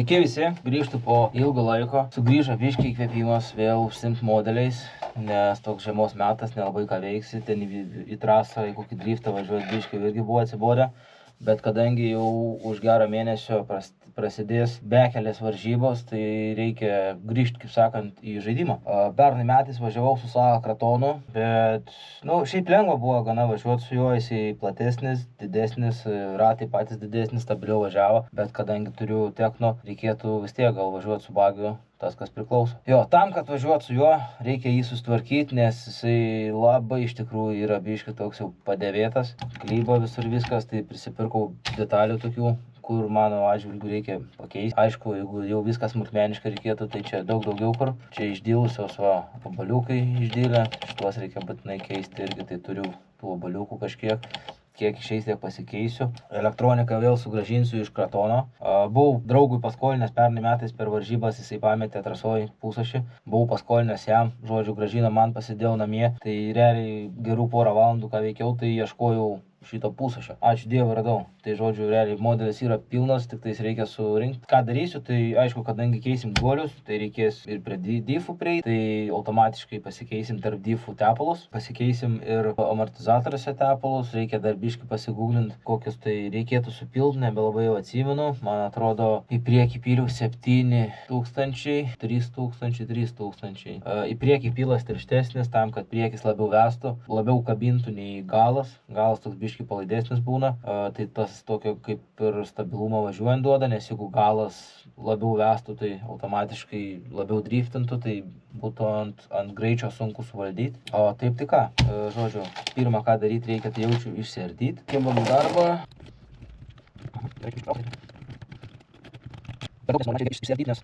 Sveiki visi, grįžtu po ilgo laiko. Sugrįžo biškiai įkvėpimas vėl užsimti modeliais, nes toks žiemos metas, nelabai ką veiksi, ten į trasą, į kokį driftą važiuoti biškiai irgi buvo atsibodę. Bet kadangi jau už gerą mėnesio prasidės bekelės varžybos, tai reikia grįžti, kaip sakant, į žaidimą. Pernai metais važiavau su savo kratonu, bet, šiaip lengva buvo gana važiuoti su juo, jisai platesnis, didesnis, ratai patys didesnis, stabiliau važiavo, bet kadangi turiu tekno, reikėtų vis tiek gal važiuoti su bagiu. Tas, kas priklauso. Tam, kad važiuoti su juo, reikia jį sustvarkyti, nes jisai labai iš tikrųjų yra biškai toks jau padėvėtas. Klyba visur viskas, tai prisipirkau detalių tokių, kur mano atžvilgiu reikia pakeisti. Aišku, jeigu jau viskas smulkmeniškai reikėtų, tai čia daug daugiau kur. Čia išdylusios obaliukai išdylę, šituos reikia būtinai keisti irgi, tai turiu tų obaliukų kažkiek. Kiek išeis, tiek pasikeisiu. Elektroniką vėl sugrąžinsiu iš kratono. Buvau draugui paskolinęs pernai metais per varžybas, jisai pametė trasoj pusašį. Buvau paskolinęs jam, žodžiu, grąžino man, pasidėjau namie. Tai realiai gerų porą valandų, ką veikiau, tai ieškojau šito pusašio. Ačiū Dievui radau. Tai žodžiu, realiai modelis yra pilnas, tik tais reikia surinkti. Ką darysiu, tai aišku, kadangi keisim guolius, tai reikės ir prie diffų prieiti, tai automatiškai pasikeisim tarp diffų tepalus, pasikeisim ir amortizatoriuose tepalus, reikia dar biškį pasigūglinti, kokius tai reikėtų supilti, nebelabai jau atsimenu. Man atrodo, į priekį pyliau 7000, 3000, 3000. Į priekį pilas tirštesnis, tam, kad priekis labiau vestų, labiau kabintų nei galas. Galas toks biškį palaidesnis būna, tai tas tokio kaip ir stabilumą važiuojant duoda, nes jeigu galas labiau vestų, tai automatiškai labiau driftintų, tai būtų ant greičio sunku suvaldyti. O taip tai ką, žodžiu, pirmą ką daryti reikia, tai jaučiu išsiardyti. Kimbam į darbą. Per kokias man reikia išsiardyti, nes...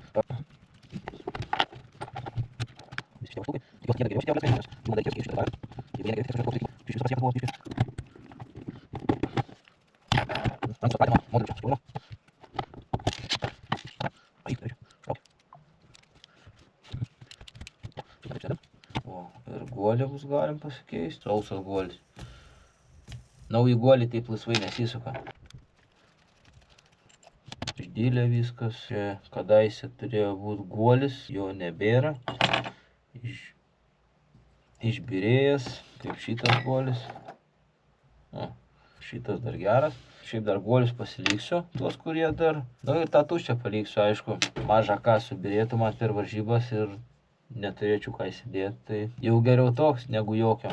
Ir guolį bus galim pasikeisti. Rausas guolis. Nauji guoliai taip laisvai nesisuka. Išdylė viskas. Čia kadaise turėjo būti guolis, jo nebėra. Išbyrėjęs, kaip šitas guolis. Šitas dar geras. Šiaip dar guolius pasiliksiu, tuos kurie dar. Ir tą tuščią paliksiu, aišku. Mažą ką subirėtų man per varžybas ir neturėčiau ką įsidėti. Tai jau geriau toks, negu jokio.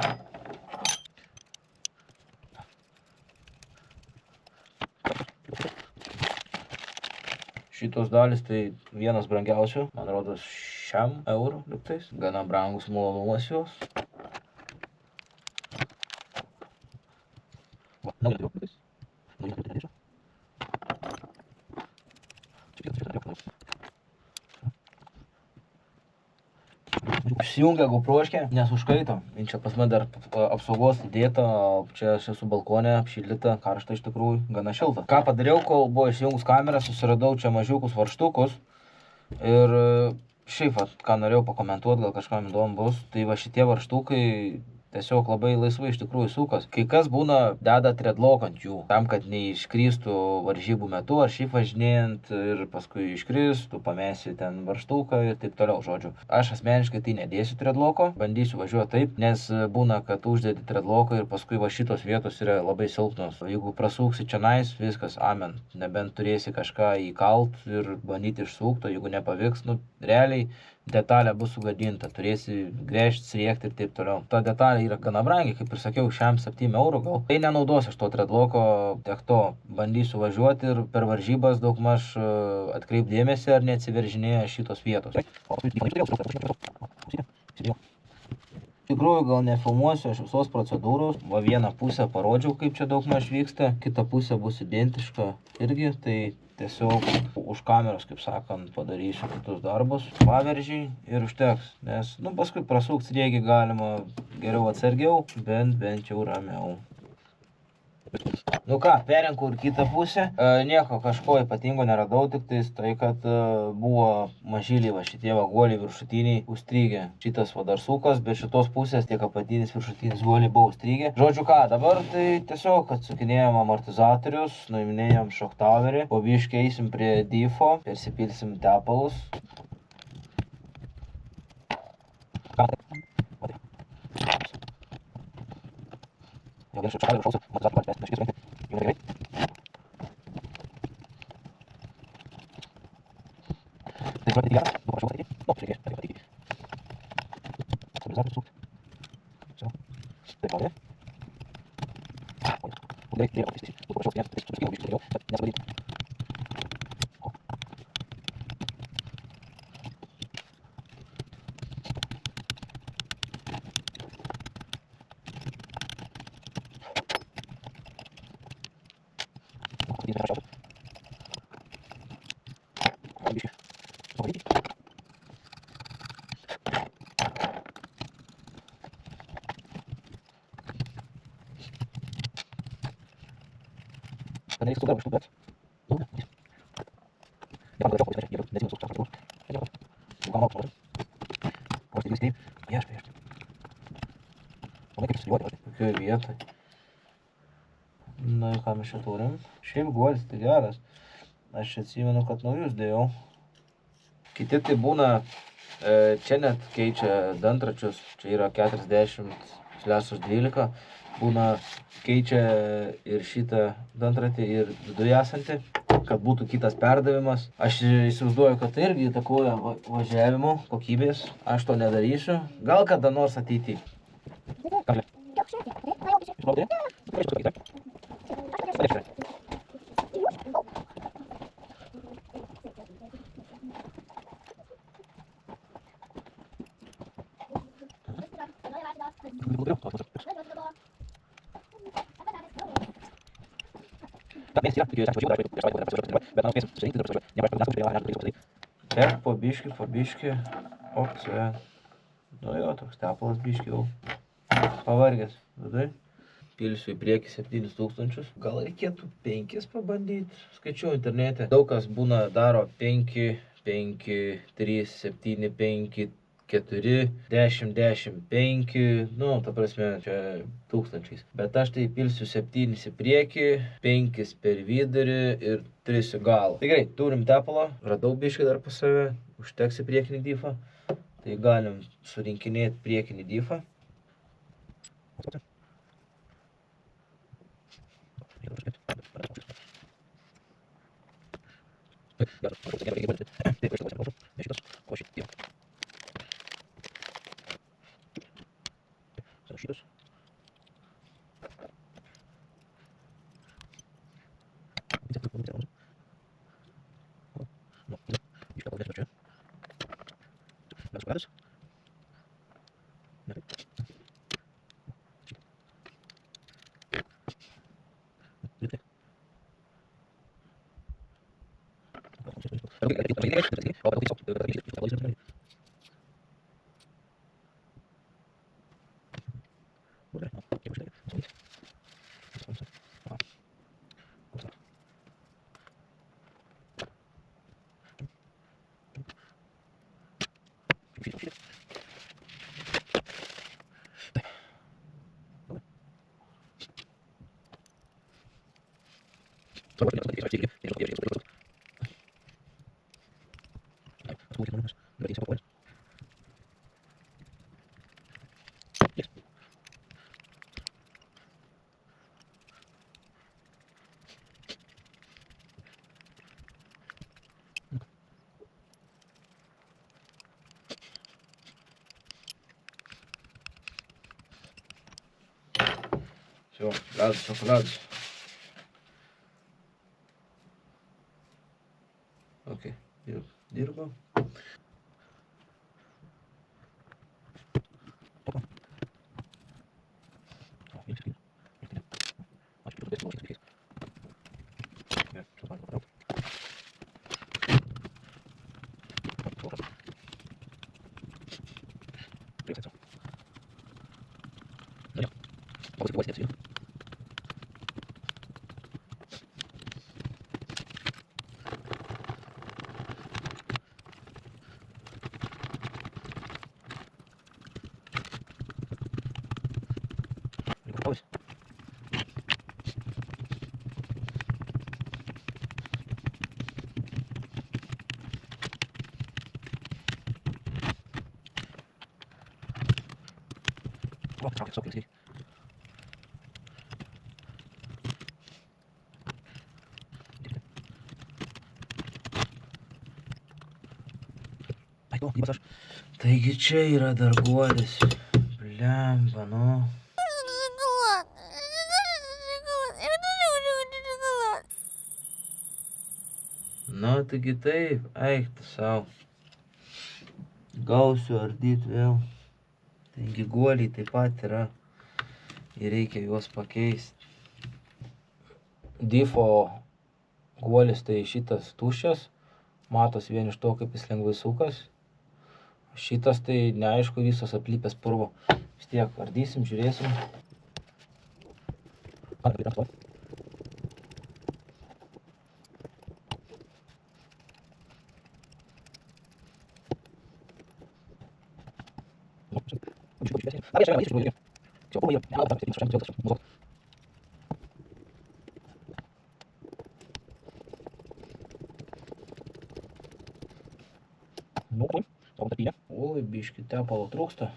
Šitos dalis tai vienas brangiausių. Man rodos 100 eurų liktais. Gana brangus malonumas jos. Įsijungia GoProškę, nes užkaito. Čia pas mane dar apsaugos įdėta, čia aš esu balkonė, apšildyta, karšta iš tikrųjų, gana šilta. Ką padariau, kol buvo įsijungus kamerą, susiradau čia mažiukus varžtukus. Ir šiaip, ką norėjau pakomentuoti, gal kažkam įdomu bus, tai va šitie varžtukai tiesiog labai laisvai iš tikrųjų sukas. Kai kas būna deda threadlock ant jų, tam, kad neiškristų varžybų metu ar šiaip važinėjant ir paskui iškristų, pamesi ten varžtuką ir taip toliau, žodžiu. Aš asmeniškai tai nedėsiu threadlocko, bandysiu važiuoti taip, nes būna, kad uždedi threadlocką ir paskui va šitos vietos yra labai silpnos. Jeigu prasuksi čionais, viskas amen. Nebent turėsi kažką įkalt ir bandyti išsukti, jeigu nepavyks, realiai detalė bus sugadinta, turėsi gręžti, sriekti ir taip toliau. Ta detalė yra gana brangi, kaip ir sakiau, 7 eurų gal. Tai nenaudosiu aš to threadlocko, tiek to bandysiu važiuoti ir per varžybas daugmaž atkreipdėmėsi, ar neatsiveržinėja šitos vietos. Iš tikrųjų, gal nefilmuosiu aš visos procedūros. Va vieną pusę parodžiau, kaip čia daugmaž vyksta, kita pusė bus identiška irgi, tai tiesiog už kameros, kaip sakant, padarysiu kitus darbus, paveržiai ir užteks, nes, paskui prasukt sriegį galima geriau atsargiau, bent jau ramiau. Nu ką, perrenku ir kitą pusę. Nieko kažko ypatingo neradau, tik tai, kad buvo mažyliai va šitie va guoliai viršutiniai užstrigę. Šitas va dar sukas, bet šitos pusės tiek apatinis viršutinis guoliai buvo užstrigę. Žodžiu ką, dabar tai tiesiog atsukinėjom amortizatorius, nuiminėjom šoktaverį, po biškį eisim prie difo, persipilsim tepalus. Jau vėl šoktaverį šausiu, amortizatorių perspės neškis rengti. Jau gerai. Tai žodžiu, geras, du paprašau patikį. Nu, reikės, patikį. Stabilizatorių sukti. Все. Taip, gal, gerai, tai patikį. Du paprašau, tai suskimau biškį geriau, bet nesvadyti. Nereikia sudarbo iš tų, bet... Nu, ne. Jebam galėčiau, kuris nežinau, nezinu, sukčiam, sakau. Nežinau. Gal malkus nori. O stiklis taip. Ieškai. Manai kaip studijuoti, važiuoti. Kokioj vietoj. Na ir ką mes čia turim. Šiaip guolis tai geras. Aš atsimenu, kad naujus dėjau. Kiti tai būna, čia net keičia dantračius. Čia yra 40/12. Būna keičia ir šitą dantratį ir viduje esantį, kad būtų kitas perdavimas. Aš įsivaizduoju, kad tai irgi įtakoja važiavimo kokybės. Aš to nedarysiu. Gal kada nors ateityje. Bet po biškį, o čia, nu jo, toks tepalas biškį jau pavargęs vidui. Pilsiu į priekį 7000, gal reikėtų 5 pabandyti, skaičiau internete. Daug kas būna daro 5, 5, 3, 7, 5, 4, 10, 10, 5, nu, ta prasme, čia tūkstančiais. Bet aš tai pilsiu 7 į priekį, 5 per vidurį ir 3 į galą. Tai gerai, turim tepalą, radau biškį dar pas save, užteks į priekinį difą. Tai galim surinkinėti priekinį difą. Все, шоколад. Окей, dirba. O, traukė, tiesiog reikia. Ai, o, gyvas aš. Taigi čia yra dar guolis. Blemba, nu. Nu, taigi taip, eik tu sau. Gausiu ardyt vėl. Taigi guoliai taip pat yra. Ir reikia juos pakeisti. Difo guolis tai šitas tuščias. Matos vien iš to, kaip jis lengvai sukas. Šitas tai neaišku, visas aplypęs purvo. Vis tiek ardysim, žiūrėsim. Oi, biški, tepalo trūksta.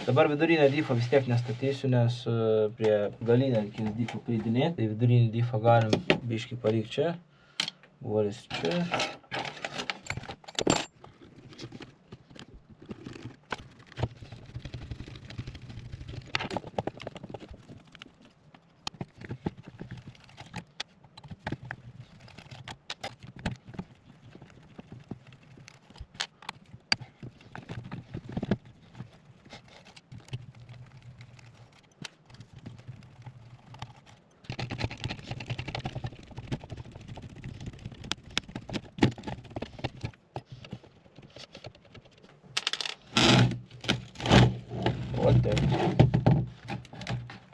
Dabar vidurinę difą vis tiek nestatysiu, nes prie galinę reikės difą pridinėti. Tai vidurinį difą galim biškį palikti čia. Guolis čia. O taip.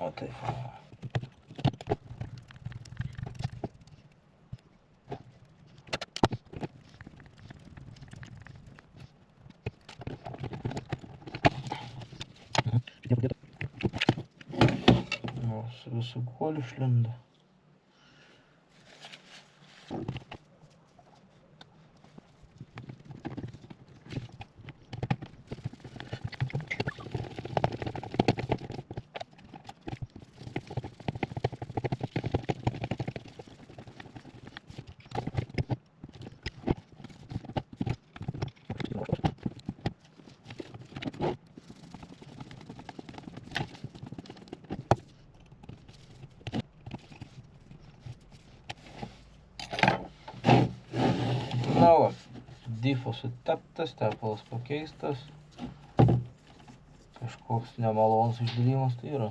O taip. O, su visų guoliu šlinda. Na va, difos suteptas, tepalas pakeistas. Kažkoks nemalonus išdilimas tai yra.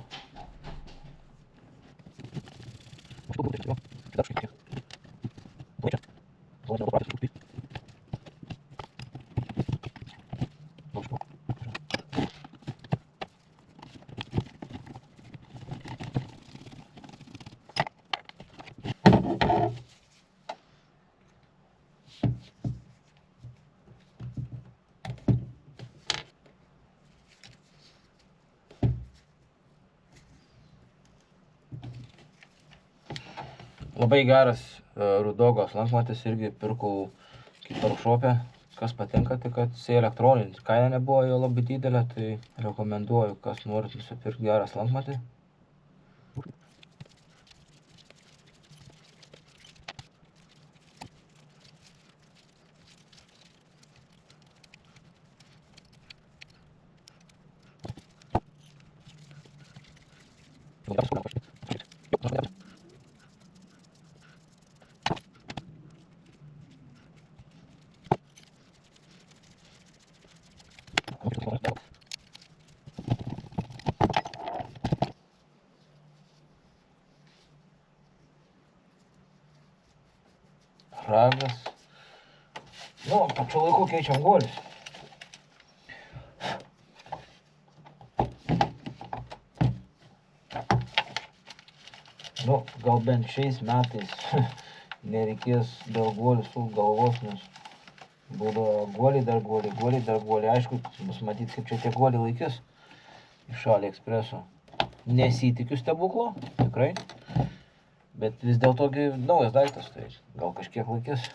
Labai geras Rudogos lankmatis, irgi pirkau Keepershop'e. Kas patinka, tai kad jisai elektroninis. Kaina nebuvo jo labai didelė, tai rekomenduoju, kas norit nusipirkti geras lankmatį. Nu, pačiu laiku keičiam guolius. Nu, gal bent šiais metais nereikės dėl guolių sukt galvos, nes būdavo guoliai dar guoliai. Aišku, bus matyti, kaip čia tie guoliai laikys iš AliExpreso. Nesitikiu stebuklo, tikrai. Bet vis dėlto naujas daiktas, tai gal kažkiek laikys.